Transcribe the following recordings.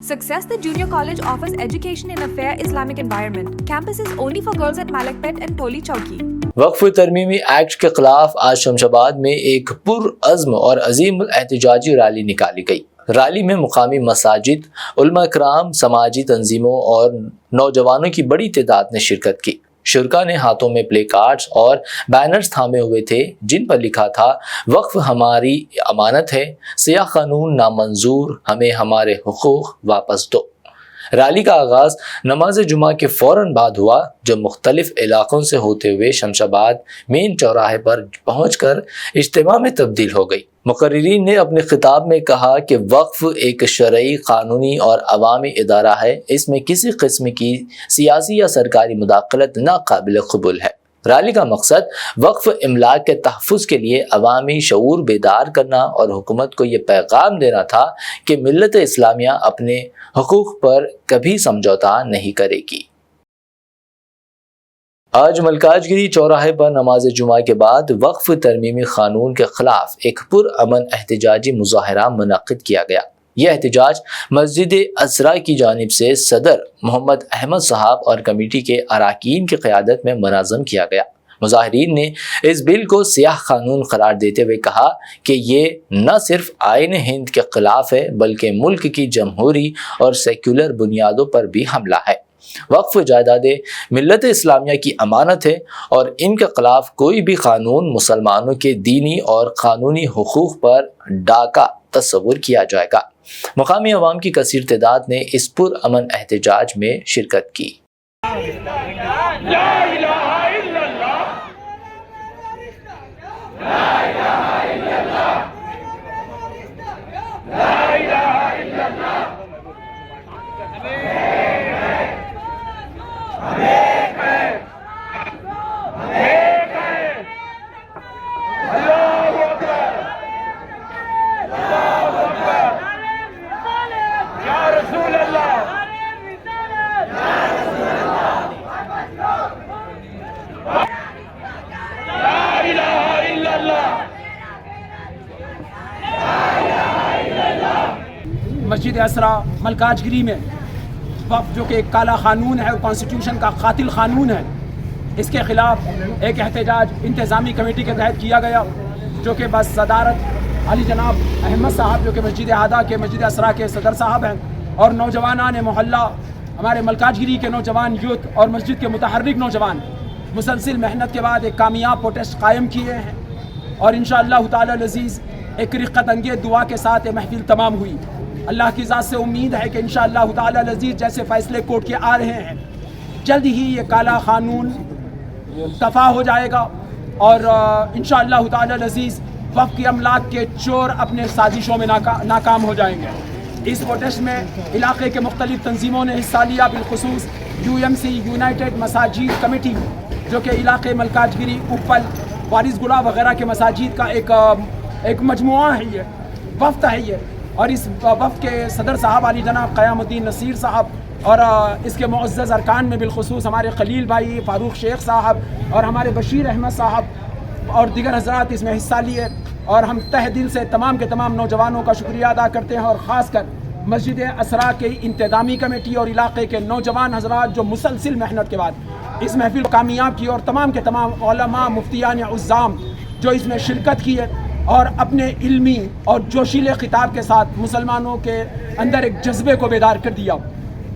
Success the Junior College offers education in a fair Islamic environment. Campus is only for girls at Malakpet and Toli Chowki. وقف ترمیمی act کے خلاف آج شمشاباد میں ایک پرعزم اور عظیم احتجاجی ریلی نکالی گئی۔ ریلی میں مقامی مساجد، علماء کرام، سماجی تنظیموں اور نوجوانوں کی بڑی تعداد نے شرکت کی۔ شرکاء نے ہاتھوں میں پلے کارڈز اور بینرز تھامے ہوئے تھے جن پر لکھا تھا وقف ہماری امانت ہے، سیاہ قانون نامنظور، ہمیں ہمارے حقوق واپس دو۔ ریلی کا آغاز نماز جمعہ کے فوراً بعد ہوا جو مختلف علاقوں سے ہوتے ہوئے شمشاباد مین چوراہے پر پہنچ کر اجتماع میں تبدیل ہو گئی۔ مقررین نے اپنے خطاب میں کہا کہ وقف ایک شرعی، قانونی اور عوامی ادارہ ہے، اس میں کسی قسم کی سیاسی یا سرکاری مداخلت ناقابل قبول ہے۔ ریلی کا مقصد وقف املاک کے تحفظ کے لیے عوامی شعور بیدار کرنا اور حکومت کو یہ پیغام دینا تھا کہ ملت اسلامیہ اپنے حقوق پر کبھی سمجھوتا نہیں کرے گی۔ آج ملکاج گری چوراہے پر نماز جمعہ کے بعد وقف ترمیمی قانون کے خلاف ایک پرامن احتجاجی مظاہرہ منعقد کیا گیا۔ یہ احتجاج مسجد اسرا کی جانب سے صدر محمد احمد صاحب اور کمیٹی کے اراکین کی قیادت میں منظم کیا گیا۔ مظاہرین نے اس بل کو سیاہ قانون قرار دیتے ہوئے کہا کہ یہ نہ صرف آئین ہند کے خلاف ہے بلکہ ملک کی جمہوری اور سیکولر بنیادوں پر بھی حملہ ہے۔ وقف جائیدادیں ملت اسلامیہ کی امانت ہے اور ان کے خلاف کوئی بھی قانون مسلمانوں کے دینی اور قانونی حقوق پر ڈاکہ تصور کیا جائے گا۔ مقامی عوام کی کثیر تعداد نے اس پرامن احتجاج میں شرکت کی۔ مسجد اسرا ملکاج گری میں وقف جو کہ ایک کالا قانون ہے اور کانسٹیٹیوشن کا قاتل قانون ہے، اس کے خلاف ایک احتجاج انتظامی کمیٹی کے تحت کیا گیا جو کہ بس صدارت علی جناب احمد صاحب جو کہ مسجد اعلیٰ کے مسجد اسرا کے صدر صاحب ہیں، اور نوجوانان محلہ ہمارے ملکاج گری کے نوجوان یوتھ اور مسجد کے متحرک نوجوان مسلسل محنت کے بعد ایک کامیاب پروٹیسٹ قائم کیے ہیں، اور انشاءاللہ تعالی العزیز ایک رقت انگیز دعا کے ساتھ یہ محفل تمام ہوئی۔ اللہ کی ذات سے امید ہے کہ انشاءاللہ تعالی العزیز جیسے فیصلے کورٹ کے آ رہے ہیں جلد ہی یہ کالا قانون دفع ہو جائے گا، اور انشاءاللہ تعالی العزیز وقف کی املاک کے چور اپنے سازشوں میں ناکام ہو جائیں گے۔ اس پروٹیسٹ میں علاقے کے مختلف تنظیموں نے حصہ لیا، بالخصوص UMC یونائٹڈ مساجد کمیٹی جو کہ علاقے ملکاج گری، اپل، وارث گلہ وغیرہ کے مساجد کا ایک مجموعہ ہے، یہ وفد ہے یہ، اور اس وفد کے صدر صاحب علی جناب قیام الدین نصیر صاحب اور اس کے معزز ارکان میں بالخصوص ہمارے خلیل بھائی، فاروق شیخ صاحب اور ہمارے بشیر احمد صاحب اور دیگر حضرات اس میں حصہ لیے، اور ہم تہ دل سے تمام کے تمام نوجوانوں کا شکریہ ادا کرتے ہیں، اور خاص کر مسجد اسرا کی انتظامی کمیٹی اور علاقے کے نوجوان حضرات جو مسلسل محنت کے بعد اس محفل کو کامیاب کی، اور تمام کے تمام علماء، مفتیان عظام جو اس میں شرکت کی ہے اور اپنے علمی اور جوشیلے خطاب کے ساتھ مسلمانوں کے اندر ایک جذبے کو بیدار کر دیا۔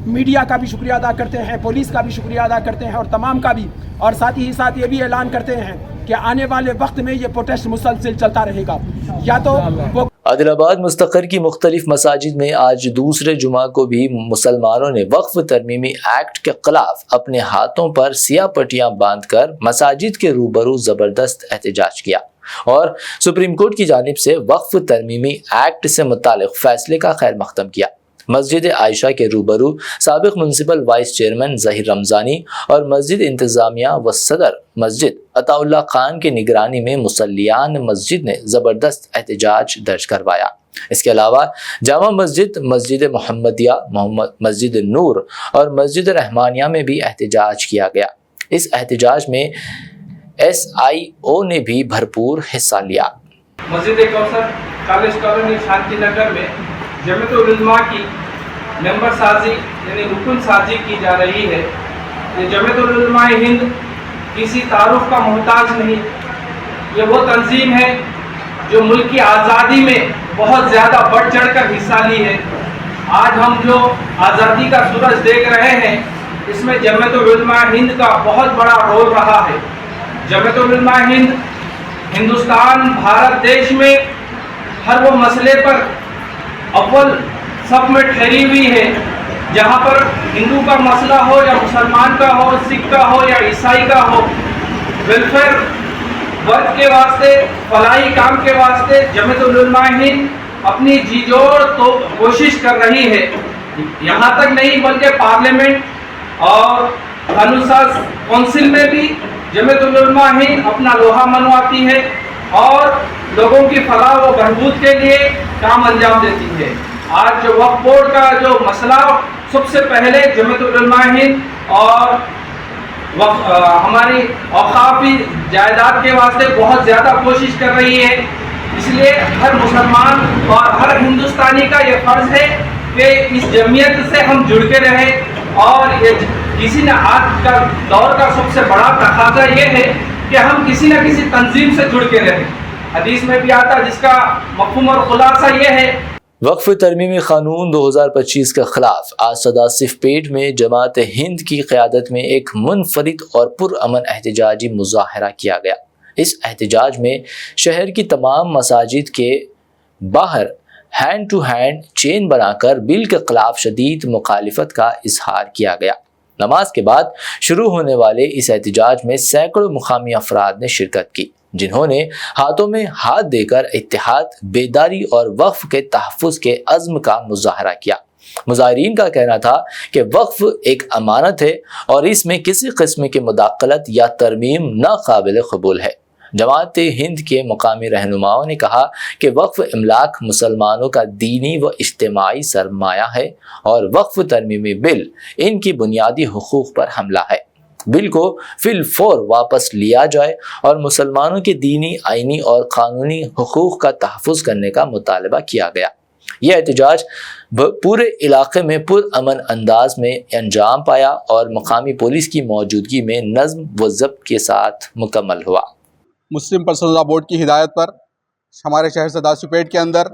میڈیا کا بھی شکریہ ادا کرتے ہیں، پولیس کا بھی شکریہ ادا کرتے ہیں، اور تمام کا بھی، اور ساتھ ہی ساتھ یہ بھی اعلان کرتے ہیں کہ آنے والے وقت میں یہ پروٹیسٹ مسلسل چلتا رہے گا۔ یا تو وہ عادل آباد مستقر کی مختلف مساجد میں آج دوسرے جمعہ کو بھی مسلمانوں نے وقف ترمیمی ایکٹ کے خلاف اپنے ہاتھوں پر سیاہ پٹیاں باندھ کر مساجد کے روبرو زبردست احتجاج کیا اور سپریم کورٹ کی جانب سے وقف ترمیمی ایکٹ سے متعلق فیصلے کا خیر مقدم کیا۔ مسجد عائشہ کے روبرو سابق میونسپل وائس چیئرمین ظہیر رمضانی اور مسجد انتظامیہ و صدر مسجد عطا اللہ خان کی نگرانی میں مصلیان مسجد نے زبردست احتجاج درج کروایا۔ اس کے علاوہ جامع مسجد، مسجد محمدیہ، مسجد نور اور مسجد رحمانیہ میں بھی احتجاج کیا گیا۔ اس احتجاج میں SIO نے بھی بھرپور حصہ لیا۔ مسجد کوثر کالج کالونی شانتی نگر میں جمعیت العلماء کی ممبر سازی یعنی رکن سازی کی جا رہی ہے. جمعیت العلماء ہند کسی تعارف کا محتاج نہیں. یہ وہ تنظیم ہے جو ملک کی آزادی میں بہت زیادہ بڑھ چڑھ کر حصہ لی ہے. آج ہم جو آزادی کا سورج دیکھ رہے ہیں اس میں جمعیت العلماء ہند کا بہت بڑا رول رہا ہے. جمعیت العلماء ہند ہندوستان بھارت دیش میں ہر وہ مسئلے پر اول صف میں ٹھہری ہوئی ہے. جہاں پر ہندو کا مسئلہ ہو یا مسلمان کا ہو, سکھ کا ہو یا عیسائی کا ہو, ویلفیئر ورک کے واسطے, فلاحی کام کے واسطے جمعیت العلماء ہند اپنی جی جوڑ تو کوشش کر رہی ہے. یہاں تک نہیں بلکہ پارلیمنٹ اور قانون ساز کونسل میں بھی جمعیت العلماء ہند اپنا لوہا منواتی ہے اور لوگوں کی فلاح و بہبود کے لیے کام انجام دیتی ہے. آج جو وقف بورڈ کا جو مسئلہ سب سے پہلے جمعیت العلماء ہند اور ہماری اوقافی جائیداد کے واسطے بہت زیادہ کوشش کر رہی ہے. اس لیے ہر مسلمان اور ہر ہندوستانی کا یہ فرض ہے کہ اس جمعیت سے ہم جڑ کے رہیں. اور یہ کسی نہ آج کا دور کا سب سے بڑا تقاضا یہ ہے کہ ہم کسی نہ کسی تنظیم سے جڑ کے رہیں. حدیث میں بھی آتا جس کا مفہوم اور خلاصہ یہ ہے. وقف ترمیمی قانون 2025 کے خلاف آج صداسف پیٹ میں جماعت ہند کی قیادت میں ایک منفرد اور پرامن احتجاجی مظاہرہ کیا گیا. اس احتجاج میں شہر کی تمام مساجد کے باہر ہینڈ ٹو ہینڈ چین بنا کر بل کے خلاف شدید مخالفت کا اظہار کیا گیا. نماز کے بعد شروع ہونے والے اس احتجاج میں سینکڑوں مقامی افراد نے شرکت کی جنہوں نے ہاتھوں میں ہاتھ دے کر اتحاد، بیداری اور وقف کے تحفظ کے عزم کا مظاہرہ کیا. مظاہرین کا کہنا تھا کہ وقف ایک امانت ہے اور اس میں کسی قسم کی مداخلت یا ترمیم ناقابل قبول ہے. جماعت ہند کے مقامی رہنماؤں نے کہا کہ وقف املاک مسلمانوں کا دینی و اجتماعی سرمایہ ہے اور وقف ترمیمی بل ان کی بنیادی حقوق پر حملہ ہے. بل کو فی الفور واپس لیا جائے اور مسلمانوں کے دینی، آئینی اور قانونی حقوق کا تحفظ کرنے کا مطالبہ کیا گیا. یہ احتجاج پورے علاقے میں پرامن انداز میں انجام پایا اور مقامی پولیس کی موجودگی میں نظم و ضبط کے ساتھ مکمل ہوا. مسلم پرسنل لا بورڈ کی ہدایت پر ہمارے شہر صداسو پیٹ کے اندر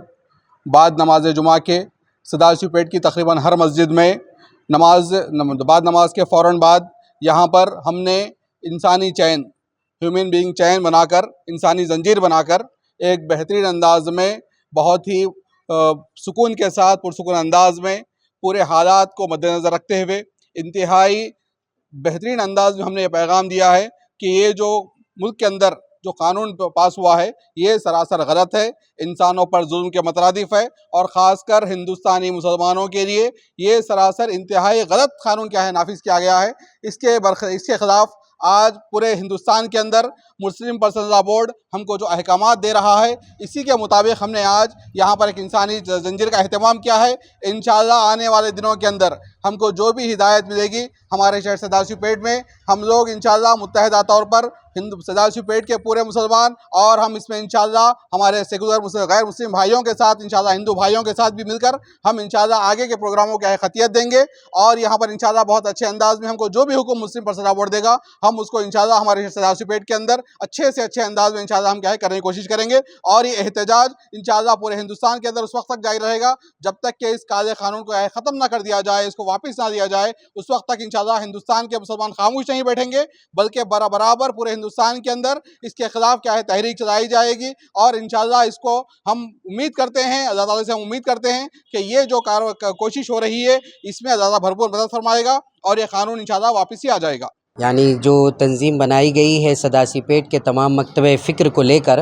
بعد نماز جمعہ کے صداسو پیٹ کی تقریباً ہر مسجد میں بعد نماز کے فوراً بعد یہاں پر ہم نے انسانی چین، ہیومن بینگ چین بنا کر، انسانی زنجیر بنا کر ایک بہترین انداز میں، بہت ہی سکون کے ساتھ پرسکون انداز میں پورے حالات کو مد نظر رکھتے ہوئے انتہائی بہترین انداز میں ہم نے یہ پیغام دیا ہے کہ یہ جو ملک کے اندر جو قانون پاس ہوا ہے یہ سراسر غلط ہے، انسانوں پر ظلم کے مترادف ہے، اور خاص کر ہندوستانی مسلمانوں کے لیے یہ سراسر انتہائی غلط قانون کیا ہے نافذ کیا گیا ہے. اس کے خلاف آج پورے ہندوستان کے اندر مسلم پرسنل لا بورڈ ہم کو جو احکامات دے رہا ہے اسی کے مطابق ہم نے آج یہاں پر ایک انسانی زنجیر کا اہتمام کیا ہے. انشاءاللہ آنے والے دنوں کے اندر ہم کو جو بھی ہدایت ملے گی ہمارے شہر صداسو پیٹ میں ہم لوگ انشاءاللہ متحدہ طور پر صداسو پیٹ کے پورے مسلمان اور ہم اس میں انشاءاللہ ہمارے سیکولر غیر مسلم بھائیوں کے ساتھ انشاءاللہ ہندو بھائیوں کے ساتھ بھی مل کر ہم انشاءاللہ آگے کے پروگراموں کی خطیت دیں گے. اور یہاں پر انشاءاللہ بہت اچھے انداز میں ہم کو جو بھی حکم مسلم پرسنل لا بورڈ دے گا ہم اس کو انشاءاللہ ہمارے شہر صداسو پیٹ کے اندر اچھے سے اچھے انداز میں انشاءاللہ ہم کرنے کی کوشش کریں گے. اور یہ احتجاج انشاءاللہ پورے ہندوستان کے اندر اس وقت تک جاری رہے گا جب تک کہ اس کالے قانون کو ختم نہ کر دیا جائے، اس کو واپس نہ دیا جائے. اس وقت تک انشاءاللہ ہندوستان کے مسلمان خاموش نہیں بیٹھیں گے بلکہ برابر پورے ہندوستان کے اندر اس کے خلاف کیا ہے تحریک چلائی جائے گی. اور انشاءاللہ اس کو ہم امید کرتے ہیں، اللہ تعالیٰ سے ہم امید کرتے ہیں کہ یہ جو کوشش ہو رہی ہے اس میں اللہ تعالیٰ بھرپور مدد فرمائے گا اور یہ قانون انشاءاللہ واپس ہی آ جائے گا. یعنی جو تنظیم بنائی گئی ہے صداسو پیٹ کے تمام مکتب فکر کو لے کر،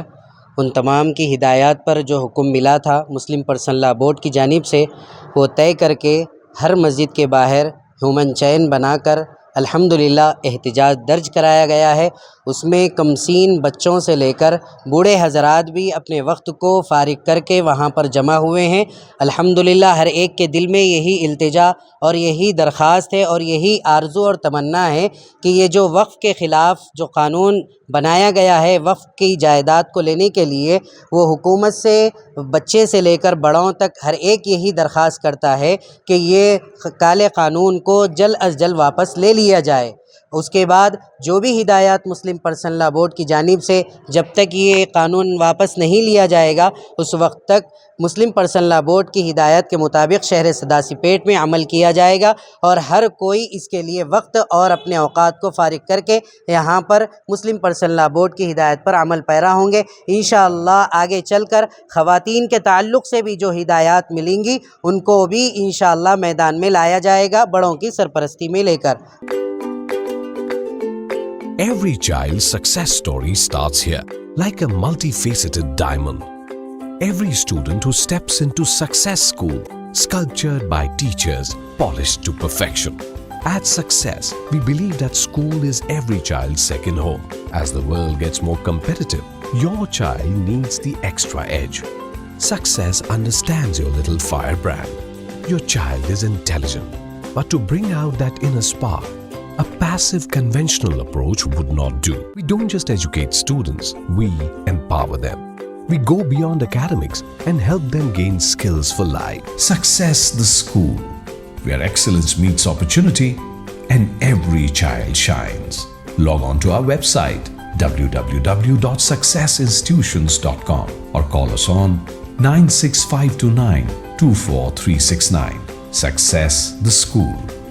ان تمام کی ہدایات پر جو حکم ملا تھا مسلم پرسنل لا بورڈ کی جانب سے، وہ طے کر کے ہر مسجد کے باہر ہیومن چین بنا کر الحمدللہ احتجاج درج کرایا گیا ہے. اس میں کمسین بچوں سے لے کر بوڑھے حضرات بھی اپنے وقت کو فارغ کر کے وہاں پر جمع ہوئے ہیں۔ الحمدللہ ہر ایک کے دل میں یہی التجا اور یہی درخواست ہے اور یہی آرزو اور تمنا ہے کہ یہ جو وقف کے خلاف جو قانون بنایا گیا ہے وقف کی جائیداد کو لینے کے لیے، وہ حکومت سے بچے سے لے کر بڑوں تک ہر ایک یہی درخواست کرتا ہے کہ یہ کالے قانون کو جلد از جلد واپس لے لیا جائے۔ اس کے بعد جو بھی ہدایات مسلم پرسنل لا بورڈ کی جانب سے جب تک یہ قانون واپس نہیں لیا جائے گا اس وقت تک مسلم پرسنل لا بورڈ کی ہدایت کے مطابق شہر سداسی پیٹ میں عمل کیا جائے گا، اور ہر کوئی اس کے لیے وقت اور اپنے اوقات کو فارغ کر کے یہاں پر مسلم پرسنل لا بورڈ کی ہدایت پر عمل پیرا ہوں گے۔ انشاءاللہ آگے چل کر خواتین کے تعلق سے بھی جو ہدایات ملیں گی ان کو بھی انشاءاللہ میدان میں لایا جائے گا بڑوں کی سرپرستی میں لے کر۔ Every child's success story starts here, like a multifaceted diamond. Every student who steps into Success School, sculptured by teachers, polished to perfection. At Success, we believe that school is every child's second home. As the world gets more competitive, your child needs the extra edge. Success understands your little firebrand. Your child is intelligent, but to bring out that inner spark, a passive conventional approach would not do. We don't just educate students, we empower them. We go beyond academics and help them gain skills for life. Success the School, where excellence meets opportunity and every child shines. Log on to our website www.successinstitutions.com or call us on 96529 24369. Success the School.